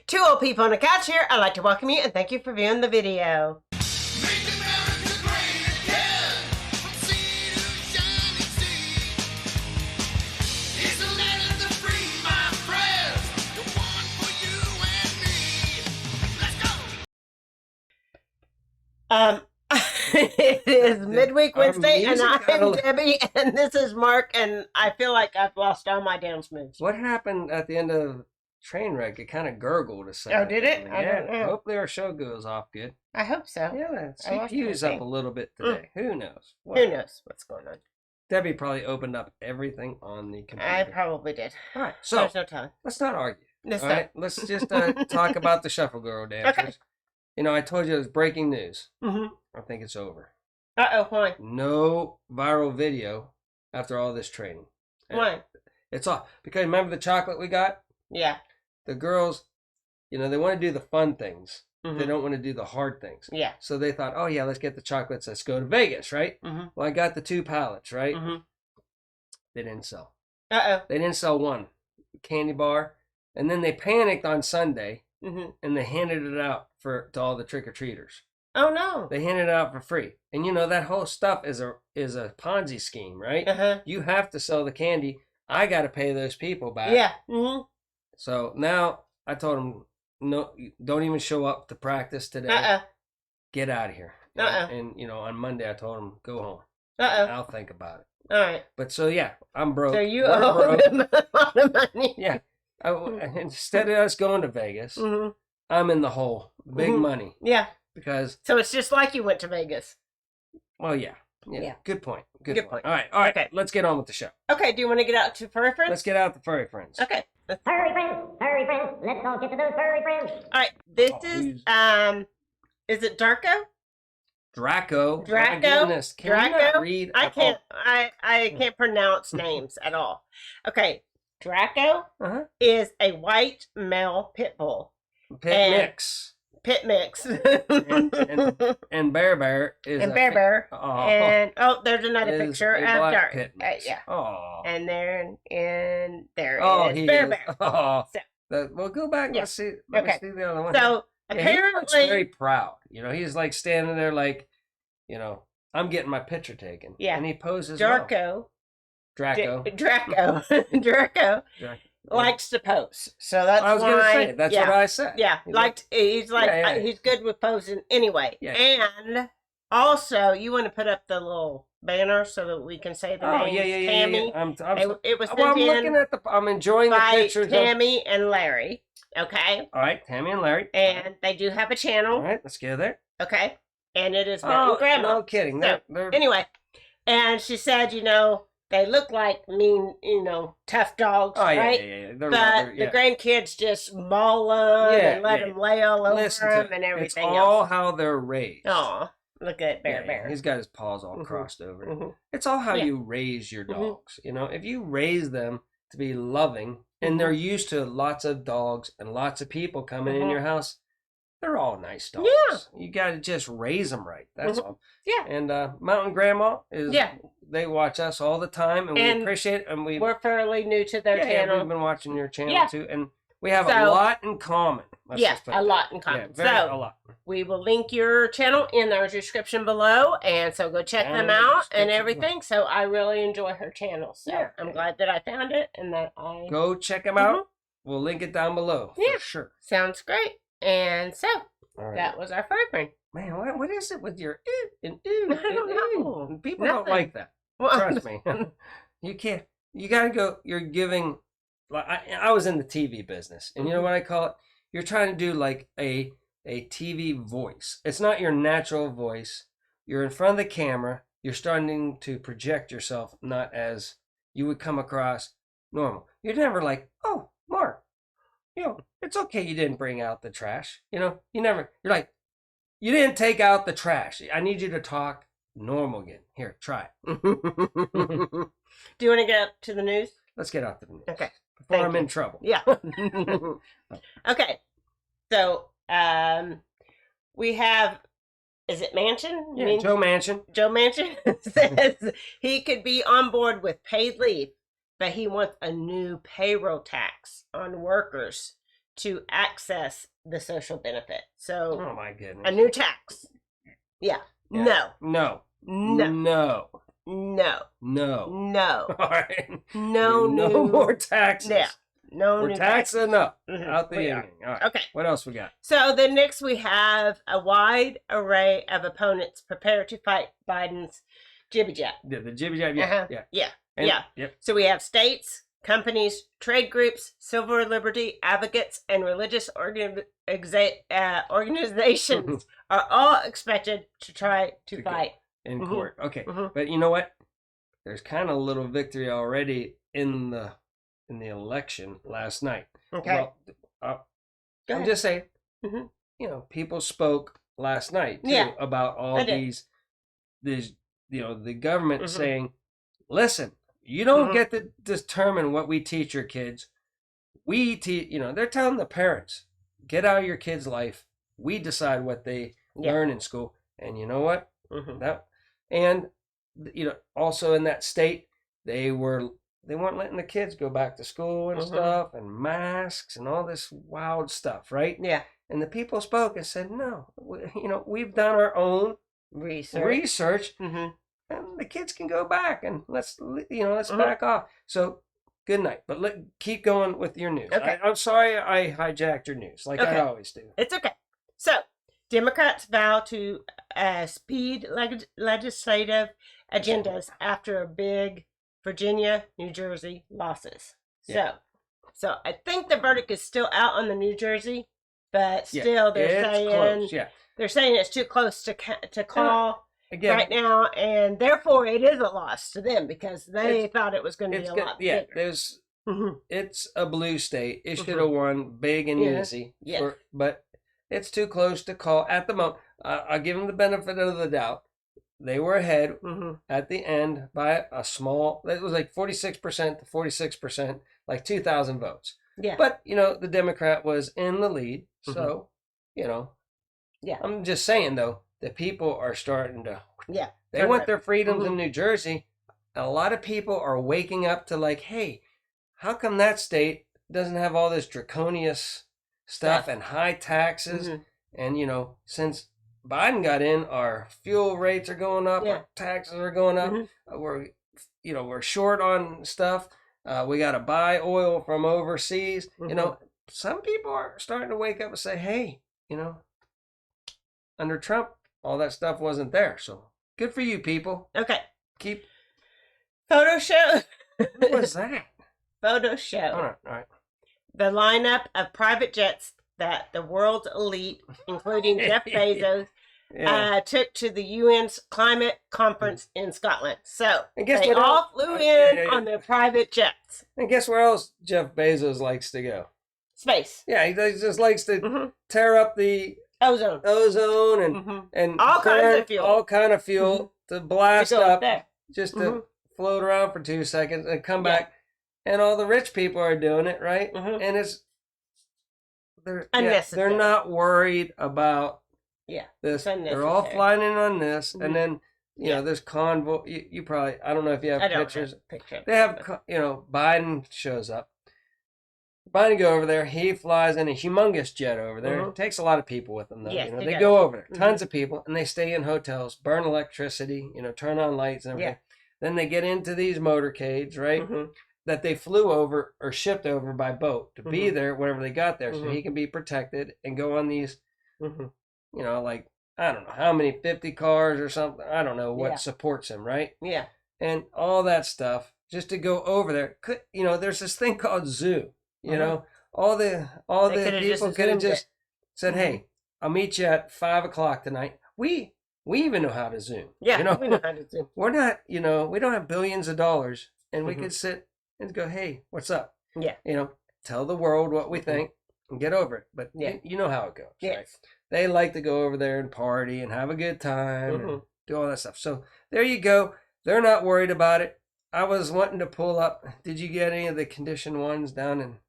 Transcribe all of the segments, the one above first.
Two old people on a couch here. I'd like to welcome you and thank you for viewing the video. Make America great again, from sea to shining sea. It's a land of the free, my friends, the one for you and me. Let's go. It is midweek Wednesday, and music I'm got a- Debbie, and this is Mark, and I feel like I've lost all my dance moves. What happened at the end of Trainwreck? It kind of gurgled a second. Oh, did it? Yeah. I don't know. Hopefully our show goes off good. I hope so. Yeah, I lost CPU's my up thing. a little bit today. Who knows? Who knows what's going on? Debbie probably opened up everything on the computer. I probably did. All right, so There's no telling. let's not argue. Let's All right, let's just talk about the Shuffle Girl dancers. Okay. You know, I told you it was breaking news. Mm-hmm. I think it's over. Uh-oh, why? No viral video after all this training. Why? It's all because remember the chocolate we got? Yeah. The girls, you know, they want to do the fun things. Mm-hmm. They don't want to do the hard things. Yeah. So they thought, oh yeah, let's get the chocolates. Let's go to Vegas, right? Mm-hmm. Well, I got the 2 pallets, right? Mm-hmm. They didn't sell. Uh-oh. They didn't sell one candy bar. And then they panicked on Sunday Mm-hmm. and they handed it out to all the trick-or-treaters. Oh, no. They handed it out for free. And you know, that whole stuff is a Ponzi scheme, right? Uh-huh. You have to sell the candy. I got to pay those people back. Yeah. Mm-hmm. So now I told them, no, don't even show up to practice today. Uh-oh. Get out of here. Uh-oh. And, you know, on Monday I told them, go home. Uh-oh. I'll think about it. All right. But so, yeah, I'm broke. So you We're owe broke. them a lot of money. Yeah. Instead of us going to Vegas, Mm-hmm. I'm in the hole. Big Mhm. money. Yeah. Because, So it's just like you went to Vegas. well, yeah. Yeah. Good point. Good point. All right. All right. Okay. Let's get on with the show. Okay, do you want to get out to furry friends? Let's get out the furry friends. Okay. Furry friends, let's all get to those furry friends. All right. This Oh, is it Darko? Draco. Draco? My goodness. Can you not Draco? read? I can't pronounce names at all. Okay. Draco Uh-huh. is a white male pit bull. Pit And- mix. Pit mix. And Bear is and a Bear Bear. Oh, And there's another is picture a of black Dark. pit mix. Yeah. Oh. And there Oh, is he Bear is. Bear. Oh. So- Well, go back. Yeah. Let's see. Let Okay. me see the other one. So Yeah, he looks apparently, very proud. You know, he's like standing there like, you know, I'm getting my picture taken. Yeah. And he poses well. Draco Draco. Draco likes to pose. So that's I was why. going to say, that's yeah, what I said. Yeah, He he's like Yeah, yeah. he's good with posing anyway. Yeah. And also, you want to put up the little banner so that we can say the Oh, names. yeah. Tammy. I'm It was well, I'm sent looking in at I'm enjoying the by pictures. Tammy and Larry. Okay, All right, Tammy and Larry. and they do have a All channel. right, let's go there. Okay, and it is Mountain Grandma. No kidding. So, They're Anyway, and she said, they look like mean, tough dogs, oh, yeah, right? yeah. They're But rather, yeah. the grandkids just maul them Yeah, and let yeah. them lay all over Listen them to and everything it's all else. how they're raised. Aw, look at Bear Yeah, Bear. He's got his paws all Mhm. crossed over. Mhm. It's all how Yeah. you raise your Mhm. dogs. You know, if you raise them to be loving and they're used to lots of dogs and lots of people coming in Mhm. your house, they're all nice dogs. Yeah. You got to just raise them right. That's Mhm. all. Yeah. And Mountain Grandma is. Yeah. They watch us all the time, and we And appreciate it. And We're fairly new to their yeah, channel. we've been watching your channel Yeah. too, and we have a So- lot in common. Let's Yeah, just put a it lot in that way. common. Yeah, a So lot. we will link your channel in our description below, and so go check Down them in the out and description everything. So I really enjoy her channel. So Yeah. I'm glad that I found it and that I Go check them out. We'll link it down below Mm-hmm. Yeah. for sure. sounds great. And so All right. that was our furry friend. Man, what is it with your and ooh? I don't and know. ooh? People don't Nothing. like that. Well, Trust me. You can't. You gotta go. You're giving. Like I was in the TV business, and you know what I call it? You're trying to do like a TV voice. It's not your natural voice. You're in front of the camera. You're starting to project yourself, not as you would come across normal. You're never like, oh, Mark, it's okay you didn't bring out the trash. You're like, you didn't take out the trash. I need you to talk normal again. Here, try it. do you want to get up to the news? Let's get out the news. Okay. Before Thank I'm you. in trouble. Yeah. Okay. So we have, is it Manchin? Yeah, Joe Manchin. Joe Manchin says he could be on board with paid leave, but he wants a new payroll tax on workers to access the social benefit. So Oh my goodness. a new tax. Yeah. Yeah. No. No. No. No. No. No. No. All right. No No new. more taxes. Yeah. No We're new taxing up Mhm. out the We union. are. All right. Okay. What else we got? So then next we have a wide array of opponents prepare to fight Biden's jibby jab. The jibby jab. Yeah. Uh-huh. Yeah. Yeah. And- Yeah. Yep. So we have states, companies, trade groups, civil liberty advocates, and religious organizations are all expected to try to To go. fight. In Mhm. court. Okay. Mhm. But you know what? There's kind of a little victory already in the election last night. Okay. Well, Go I'm ahead. just saying. Mhm. You know, people spoke last night too Yeah. about all I did. these the government Mhm. saying, listen, you don't Mhm. get to determine what we teach your kids. We teach, they're telling the parents, get out of your kid's life. We decide what they Yeah. learn in school. And you know what? Mhm. Also in that state, they weren't letting the kids go back to school and Mhm. stuff, and masks and all this wild stuff, right? Yeah. And the people spoke and said, no, we've done our own research, Mhm. and the kids can go back and let's Mhm. back off. So good night, but keep going with your news. Okay. I'm sorry I hijacked your news like Okay. I always do. It's okay. So, Democrats vow to speed legislative agendas after big Virginia, New Jersey losses. Yeah. So I think the verdict is still out on the New Jersey, but Yeah, still they're it's saying close. Yeah. they're saying it's too close to call Again, right now, and therefore it is a loss to them because they thought it was going to be it's a good. lot Yeah, bigger. Mhm. it's a blue state. It should Mhm. have won big and Yeah. easy. Yeah. But it's too close to call at the moment. I'll give them the benefit of the doubt. They were ahead Mhm. at the end by a small. It was like 46% to 46%, like 2,000 votes. Yeah. But the Democrat was in the lead, so Yeah. I'm just saying though, the people are starting to. Yeah. They Turn want right. their freedoms Mhm. in New Jersey. A lot of people are waking up to like, hey, how come that state doesn't have all this draconious stuff and high taxes? Mhm. And since Biden got in, our fuel rates are going up, Yeah. our taxes are going up. Mhm. We're short on stuff. We got to buy oil from overseas. Mhm. Some people are starting to wake up and say, hey, under Trump, all that stuff wasn't there. So good for you, people. Okay. Keep. Photo show. What was that? Photo show. All right. The lineup of private jets that the world's elite, including Jeff Bezos, Yeah. took to the UN's climate conference in Scotland. So And guess they what all else? flew in Yeah. on their private jets. And guess where else Jeff Bezos likes to go? Space. Yeah, he just likes to Mhm. tear up the Ozone. ozone and Mhm. and All kinds burn of fuel. all kind of fuel to blast To go up, there. just to Mhm. float around for 2 seconds and come Yeah. back. And all the rich people are doing it, right? Mhm. And they're Unnecessary. not worried about Yeah. this. It's They're all unnecessary. flying in on this, Mhm. and then Yeah. this convoy. You probably, I don't know if you have I don't pictures. have a picture. They have, Biden shows up. Biden go over there. He flies in a humongous jet over there. Mhm. Takes a lot of people with him, though. Yes, he They does. go over there, Mhm. tons of people, and they stay in hotels, burn electricity, turn on lights and everything. Then they get into these motorcades, right? Mhm. That they flew over or shipped over by boat to be Mhm. there whenever they got there, so Mhm. he can be protected and go on these, Mhm. like I don't know how many 50 cars or something. I don't know what Yeah. supports him, right? Yeah. And all that stuff just to go over there. There's this thing called Zoo. Mhm. All the They coulda just people could have Zoomed it. just said, Mhm. "Hey, I'll meet you at 5 o'clock tonight." We even know how to Zoom. Yeah. We know how to do. We're not, we don't have billions of dollars, and we Mhm. could sit and go, "Hey, what's up?" Yeah. Tell the world what we Mhm. think and get over it. But Yeah. you know how it goes, right? Yes. They like to go over there and party and have a good time and Mhm. do all that stuff. So there you go. They're not worried about it. I was wanting to pull up. Did you get any of the condition ones down in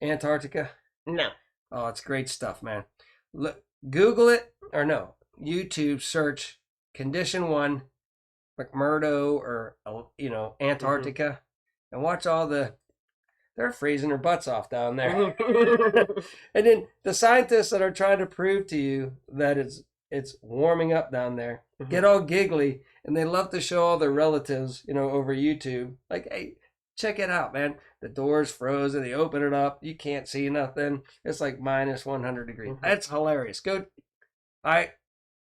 Antarctica? No. Oh, it's great stuff, man. Look, Google it or no, YouTube search Condition 1 McMurdo or Antarctica and watch all the they're freezing their butts off down there. And then the scientists that are trying to prove to you that it's warming up down there get all giggly, and they love to show all their relatives, over YouTube. Like, hey, check it out, man. The door's frozen. They open it up. You can't see nothing. It's like minus 100 degrees. That's hilarious.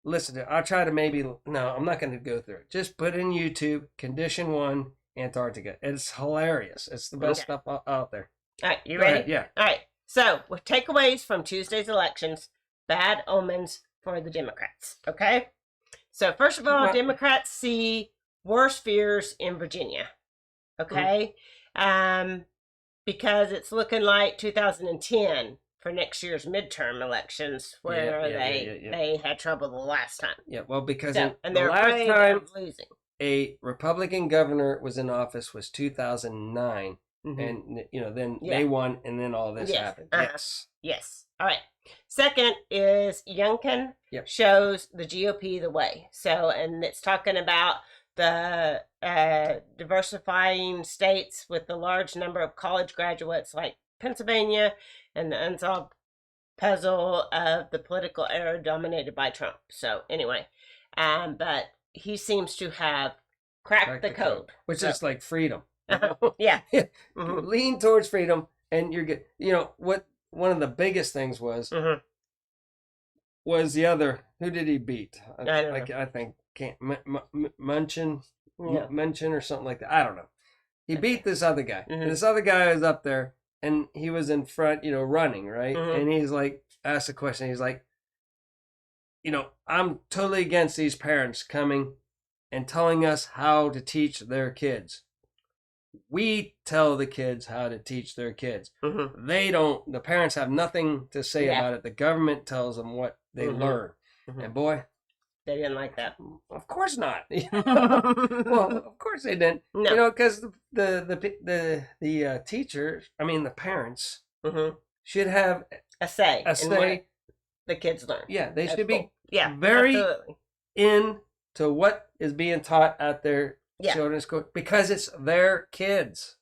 Listen to it. I'll try to no, I'm not going to go through it. Just put in YouTube, Condition 1, Antarctica. It's hilarious. It's the best stuff out there. All right, you Go ready? ahead, yeah. All right. So, with takeaways from Tuesday's elections, bad omens for the Democrats. Okay? So, first of all, Democrats see worse fears in Virginia. Okay? Because it's looking like 2010 for next year's midterm elections, where they had trouble the last time. Yeah, well, because And the they're last afraid time of losing. a Republican governor was in office was 2009. And, then they won, and then all this happened. Yes. All right. Second is Youngkin shows the GOP the way. So, and it's talking about the diversifying states with the large number of college graduates like Pennsylvania, and the unsolved puzzle of the political era dominated by Trump. So, anyway, but he seems to have cracked the code. Which is like freedom. Yeah. Lean towards freedom, and you're good. What one of the biggest things was the other. Who did he beat? I don't know. I think Munchin or something like that. I don't know. He beat this other guy. And this other guy was up there, and he was in front, running, right? And he's like, asked a question. He's like, I'm totally against these parents coming and telling us how to teach their kids. We tell the kids how to teach their kids. They don't. The parents have nothing to say about it. The government tells them what they learn. And boy, they didn't like that. Of course not. Well, of course they didn't. No. Because the teachers, the parents, should have a say. in what what the kids learn. Yeah, they That's should be cool. very absolutely. into what is being taught at their Yeah. children's school, because it's their kids.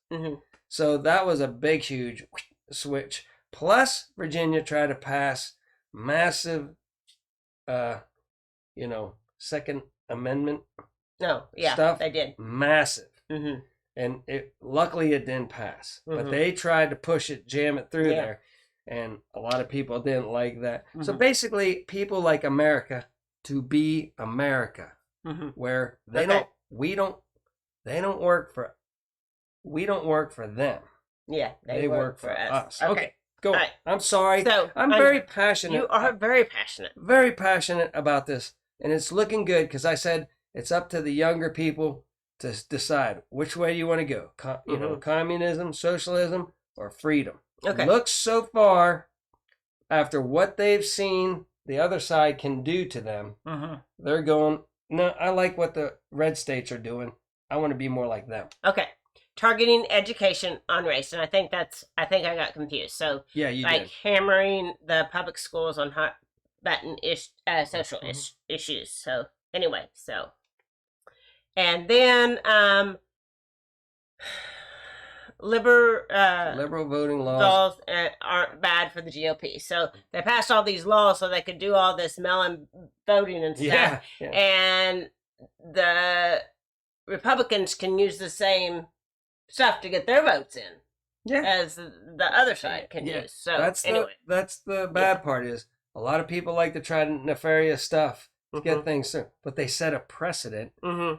So that was a big, huge switch. Plus, Virginia tried to pass massive, Second Amendment No, yeah, stuff. they did. Massive. And luckily it didn't pass. But they tried to push it, jam it through there. And a lot of people didn't like that. So basically, people like America to be America, where they don't work for them. Yeah, They work for us. Okay. Go. Right. I'm sorry. So, I'm very passionate. You are very passionate. Very passionate about this, and it's looking good, because I said it's up to the younger people to decide which way you want to go. Communism, socialism, or freedom. Okay. Looks so far, after what they've seen the other side can do to them, they're going, no, I like what the red states are doing. I want to be more like them. Okay. Targeting education on race, and I think I got confused. So yeah, you like did. hammering the public schools on hot button social issues. So anyway, and then Liberal voting laws aren't bad for the GOP. So they passed all these laws so they could do all this mail-in voting and stuff. Yeah. And the Republicans can use the same stuff to get their votes in as the other side can use. So that's the bad part, is a lot of people like to try nefarious stuff to get things through, but they set a precedent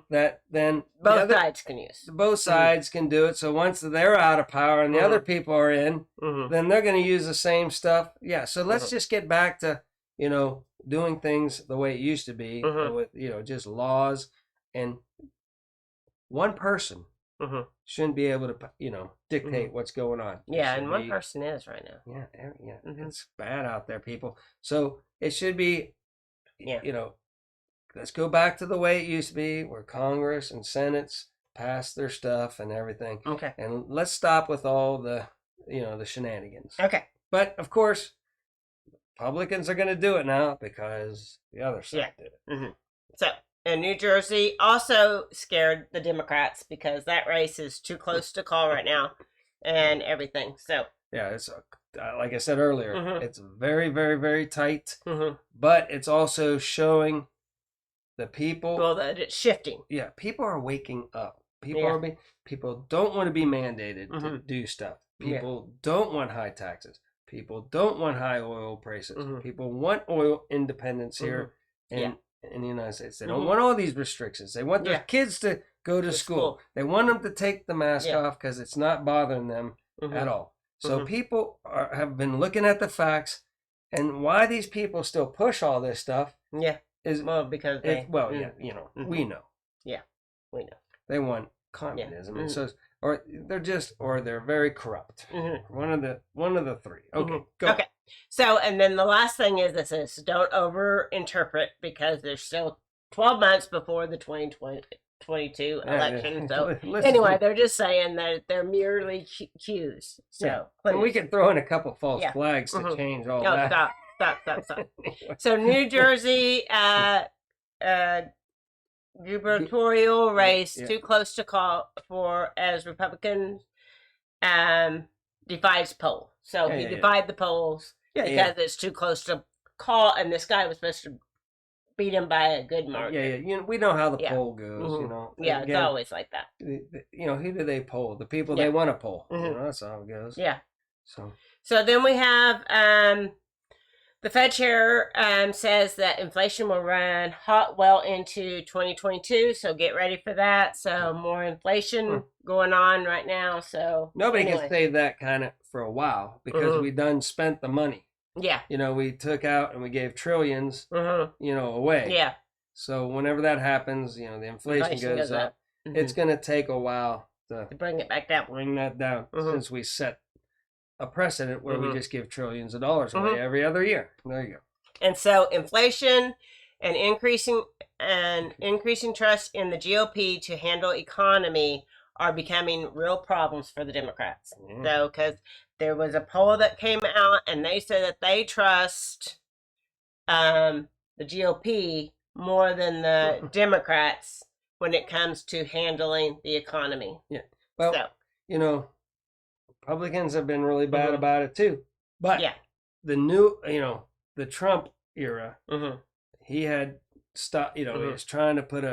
that then both sides can use. Both sides can do it. So once they're out of power and the other people are in, then they're going to use the same stuff. Yeah. So let's just get back to doing things the way it used to be, with just laws, and one person shouldn't be able to dictate what's going on. Yeah, and one person is right now. Yeah. It's bad out there, people. So it should be, let's go back to the way it used to be, where Congress and Senates pass their stuff and everything. Okay. And let's stop with all the the shenanigans. Okay. But of course, Republicans are going to do it now because the other side did it. So, and New Jersey also scared the Democrats because that race is too close to call right now. and everything. So Yeah, it's like I said earlier, Mhm. it's very, very, very tight, mhm. but it's also showing the people. Well, that it's shifting. Yeah, people are waking up. People Yeah. are people don't want to be mandated to Mhm. do stuff. Yeah. People don't want high taxes. People don't want high oil prices. Mhm. People want oil independence here Yeah. in the United States. They don't Mhm. want all these restrictions. They want their Yeah. kids to go to school. They want them to take the mask Yeah. off because it's not bothering them Mhm. at all. So Mhm. people have been looking at the facts, and why these people still push all this stuff Yeah. is Well, because they. yeah, we know. Yeah, we know. They want communism, and Mhm. so or they're very corrupt. Mhm. One of the three. Okay, Mhm. go. Okay. So, and then the last thing is this is don't overinterpret because there's still 12 months before the 2022 election. So, Listen, anyway, they're just saying that they're merely cues. So, and we can throw in a couple false Yeah. flags to Mhm. change all Oh, that. stop. So, New Jersey gubernatorial race Yeah. too close to call for as Republicans divides poll. So he divided the polls because it's too close to call, and this guy was supposed to beat him by a good margin. Yeah. We know how the Yeah. poll goes. Mhm. Yeah, Again, it's always like that. who do they poll? The people Yeah. they want to poll. Mhm. That's how it goes. Yeah. So then we have the Fed chair says that inflation will run hot well into 2022, so get ready for that. So more inflation going on right now. So nobody anyway. can say that kind of for a while because Mhm. we done spent the money. Yeah. We took out and we gave trillions, Mhm. away. Yeah. So whenever that happens, the inflation goes up. Mhm. It's going to take a while to to bring it back down. bring that down Mhm. since we set a precedent where we Mhm. just give trillions of dollars away every other year. There you go. And so inflation and increasing trust in the GOP to handle economy are becoming real problems for the Democrats. Yeah. So, because there was a poll that came out and they said that they trust the GOP more than the Democrats when it comes to handling the economy. Yeah. Well, So, Republicans have been really bad about it too. But yeah. the new, the Trump era, Mhm. he had stopped, he Mhm. was trying to put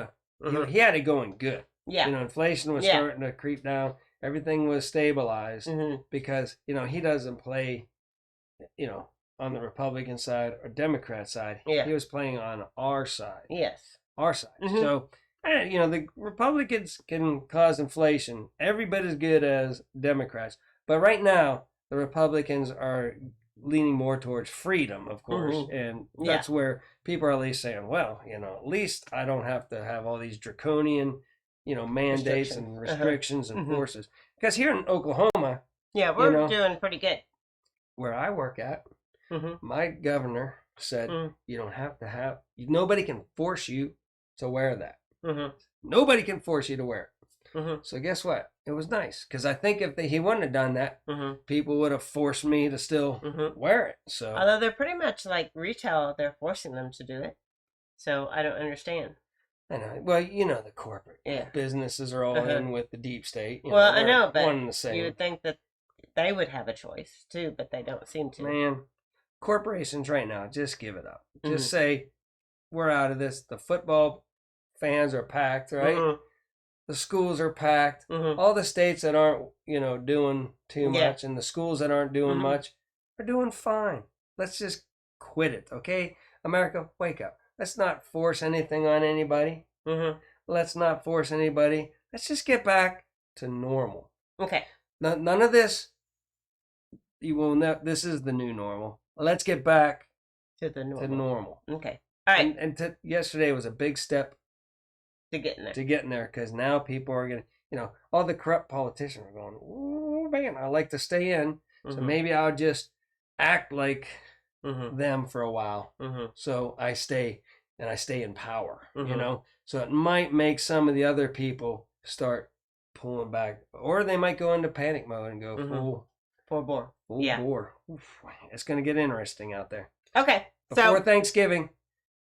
Mhm. he had it going good. Yeah. Inflation was Yeah. starting to creep down. Everything was stabilized Mhm. because, he doesn't play, on the Republican side or Democrat side. Yeah. He was playing on our side. Yes. Our side. Mhm. So, the Republicans can cause inflation every bit as good as Democrats. But right now, the Republicans are leaning more towards freedom, of course. Mhm. And Yeah. that's where people are at least saying, well, at least I don't have to have all these draconian, mandates and restrictions and Mhm. forces. Because here in Oklahoma, Yeah, we're doing pretty good. where I work at, Mhm. my governor said, Mm. you don't have to have, nobody can force you to wear that. Mhm. Nobody can force you to wear it. Mhm. So guess what? It was nice because I think if he wouldn't have done that, Mhm. people would have forced me to still Mhm. wear it. So Although they're pretty much like retail, they're forcing them to do it. So I don't understand. I know. Well, the corporate Yeah. businesses are all in with the deep state. Well, I we're know, but one and the same. you would think that they would have a choice too, but they don't seem to. Man, corporations right now, just give it up. Mhm. Just say we're out of this. The football fans are packed, right? Mhm. The schools are packed. Mhm. All the states that aren't, doing too Yeah. much and the schools that aren't doing Mhm. much are doing fine. Let's just quit it, okay? America, wake up. Let's not force anything on anybody. Mhm. Let's not force anybody. Let's just get back to normal. Okay. None of this. This is the new normal. Let's get back To the normal. to normal. Okay. All right. And yesterday was a big step To get in there. to getting there because now people are going to, all the corrupt politicians are going, oh man, I like to stay in. So Mhm. maybe I'll just act like Mhm. them for a while. Mhm. So I stay in power, Mhm. So it might make some of the other people start pulling back, or they might go into panic mode and go Mhm. full Full Yeah. bore. Oof, it's going to get interesting out there. Okay. Before So Thanksgiving,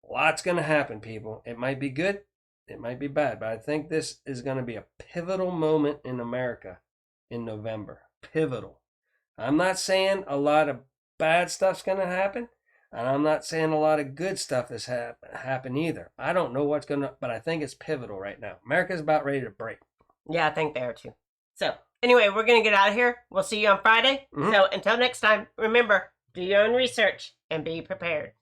lots going to happen, people. It might be good, it might be bad, but I think this is going to be a pivotal moment in America in November. pivotal. I'm not saying a lot of bad stuff's going to happen, and I'm not saying a lot of good stuff is happen either. I don't know what's going to, but I think it's pivotal right now. America's about ready to break. Yeah, I think they are too. So, anyway, we're going to get out of here. We'll see you on Friday. Mhm. So, until next time, remember, do your own research and be prepared.